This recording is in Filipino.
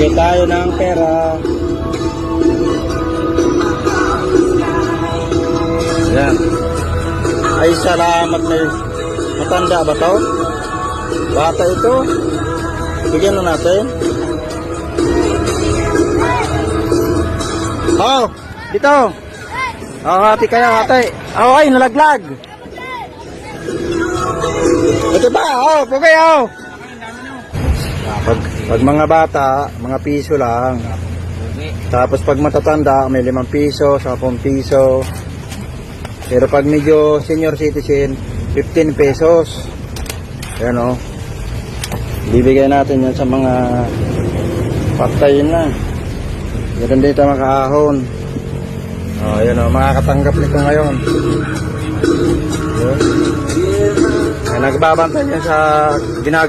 Bigay tayo ng pera. Yan. Ay, salamat na yun. Matanda ba to? Bata ito. Bigyan na natin. Oh, dito. Oh, hati kayo, hati. Oh, ay, nalaglag. Ito ba? Oh, pugay, oh. Pag mga bata, mga piso lang. Tapos pag matatanda, may 5 piso, 10 piso. Pero pag medyo senior citizen, 15 pesos. Yan o. Bibigay natin yan sa mga patayin na. Yan dito makahahon. O, yan o. Makakatanggap nito ngayon. Yan. Nagbabantay yan sa ginagawa.